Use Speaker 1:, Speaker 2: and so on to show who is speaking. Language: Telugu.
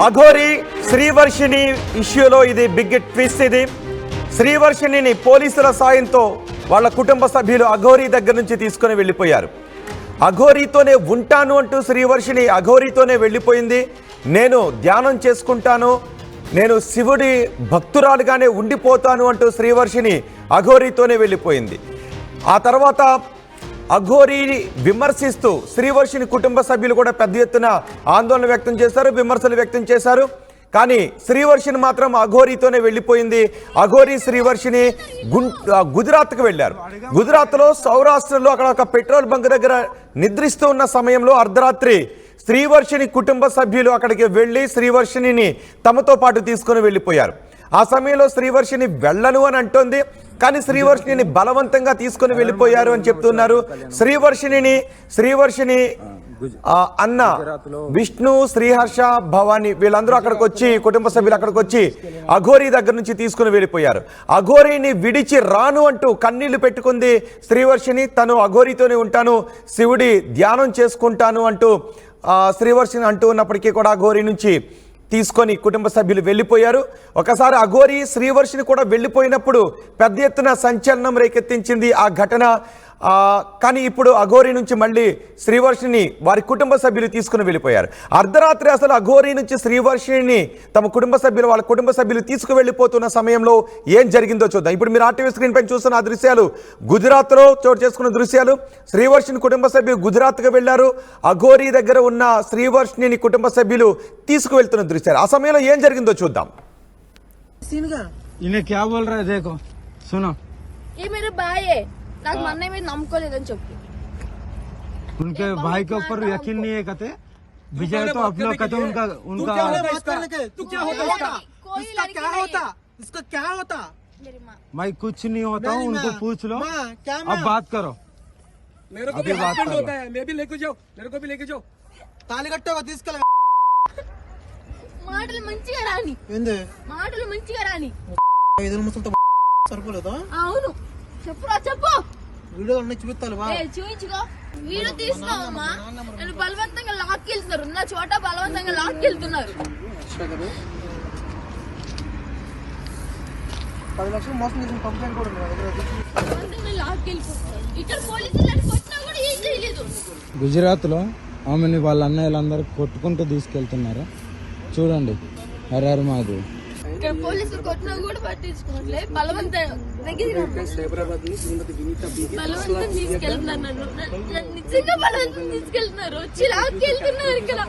Speaker 1: అఘోరి శ్రీవర్షిణి ఇష్యూలో ఇది బిగ్ ట్విస్ట్. ఇది శ్రీవర్షిణిని పోలీసుల సాయంతో వాళ్ళ కుటుంబ సభ్యులు అఘోరి దగ్గర నుంచి తీసుకొని వెళ్ళిపోయారు. అఘోరితోనే ఉంటాను అంటూ శ్రీవర్షిణి అఘోరితోనే వెళ్ళిపోయింది. నేను ధ్యానం చేసుకుంటాను, నేను శివుడి భక్తురాలుగానే ఉండిపోతాను అంటూ శ్రీవర్షిణి అఘోరితోనే వెళ్ళిపోయింది. ఆ తర్వాత అఘోరిని విమర్శిస్తూ శ్రీవర్షిణి కుటుంబ సభ్యులు కూడా పెద్ద ఎత్తున ఆందోళన వ్యక్తం చేశారు, విమర్శలు వ్యక్తం చేశారు. కానీ శ్రీవర్షిణి మాత్రం అఘోరితోనే వెళ్ళిపోయింది. అఘోరి శ్రీవర్షిణి గుజరాత్కు వెళ్ళారు. గుజరాత్లో సౌరాష్ట్రలో అక్కడ ఒక పెట్రోల్ బంక్ దగ్గర నిద్రిస్తూ ఉన్న సమయంలో అర్ధరాత్రి శ్రీవర్షిణి కుటుంబ సభ్యులు అక్కడికి వెళ్ళి శ్రీవర్షిణిని తమతో పాటు తీసుకొని వెళ్ళిపోయారు. ఆ సమయంలో శ్రీవర్షిణి వెళ్ళను అని అంటోంది, కానీ శ్రీవర్షిణిని బలవంతంగా తీసుకొని వెళ్ళిపోయారు అని చెప్తున్నారు. శ్రీవర్షిణి అన్న విష్ణు, శ్రీహర్ష, భవాని వీళ్ళందరూ అక్కడికి వచ్చి కుటుంబ సభ్యులు అక్కడికి వచ్చి అఘోరి దగ్గర నుంచి తీసుకుని వెళ్ళిపోయారు. అఘోరిని విడిచి రాను అంటూ కన్నీళ్లు పెట్టుకుంది శ్రీవర్షిణి. తను అఘోరితోనే ఉంటాను, శివుడి ధ్యానం చేసుకుంటాను అంటూ శ్రీవర్షిని అంటూ ఉన్నప్పటికీ కూడా అఘోరి నుంచి తీసుకొని కుటుంబ సభ్యులు వెళ్ళిపోయారు. ఒకసారి అఘోరి శ్రీవర్షిని కూడా వెళ్ళిపోయినప్పుడు పెద్ద ఎత్తున సంచలనం రేకెత్తించింది ఆ ఘటన. కానీ ఇప్పుడు అఘోరి నుంచి మళ్ళీ శ్రీవర్షిని వారి కుటుంబ సభ్యులు తీసుకుని వెళ్ళిపోయారు. అర్ధరాత్రి అసలు అఘోరి నుంచి శ్రీవర్షిని తమ కుటుంబ సభ్యులు వాళ్ళ కుటుంబ సభ్యులు తీసుకువెళ్ళిపోతున్న సమయంలో ఏం జరిగిందో చూద్దాం. ఇప్పుడు మీరు ఆర్టీవీ స్క్రీన్ పైన చూస్తున్న ఆ దృశ్యాలు గుజరాత్లో చోటు చేసుకున్న దృశ్యాలు. శ్రీవర్షిని కుటుంబ సభ్యులు గుజరాత్కు వెళ్ళారు. అఘోరి దగ్గర ఉన్న శ్రీవర్షిని కుటుంబ సభ్యులు తీసుకువెళ్తున్న దృశ్యాలు. ఆ సమయంలో ఏం జరిగిందో చూద్దాం.
Speaker 2: उनके भाई के ऊपर यकीन नहीं है कहते विजय तो अपना कहते उनका
Speaker 3: तू क्या होता इसका क्या होता इसका क्या होता
Speaker 2: मैं कुछ नहीं होता हूँ, उनको पूछ लो, अब बात करो.
Speaker 3: मेरे को भी हस्बैंड होता है, मैं भी लेके जाओ, मेरे को भी लेके जाओ. తాళి కట్టగా తీసుకెళ్ళ
Speaker 4: మాటలు మంచిగా రాని మాటలు మంచిగా రాని
Speaker 3: ఐదు ముసలితో సరిపోలేదా?
Speaker 4: అవును చెప్పు
Speaker 3: వీడియో అన్నీ చూపిస్తాను.
Speaker 4: చూపించుకో, వీడియో తీసుకోవమ్మా. నేను బలవంతంగా లాక్కెళ్తున్నారు, ఉన్న చోట బలవంతంగా లాక్కెళ్తున్నారు.
Speaker 3: 10 లక్షలు మోసం చేసిన కంప్లైంట్ కూడా
Speaker 4: బలవంతంగా లాక్కెళ్ళిపోతున్నారు. ఇక్కడ పోలీసులు కొట్టినా కూడా ఏం చేయలేదు.
Speaker 2: గుజరాత్ లో ఆమెని వాళ్ళ అన్నయ్యలందరూ కొట్టుకుంటూ తీసుకెళ్తున్నారు. చూడండి, హరారు మాది.
Speaker 4: ఇక్కడ పోలీసులు కొట్టినా కూడా పట్టించుకోవట్లే. బలవంతం తీసుకెళ్తున్నారు, నన్ను నిజంగా బలవంతం తీసుకెళ్తున్నారు. వచ్చి లాక్కెళ్తున్నారు ఇక్కడ.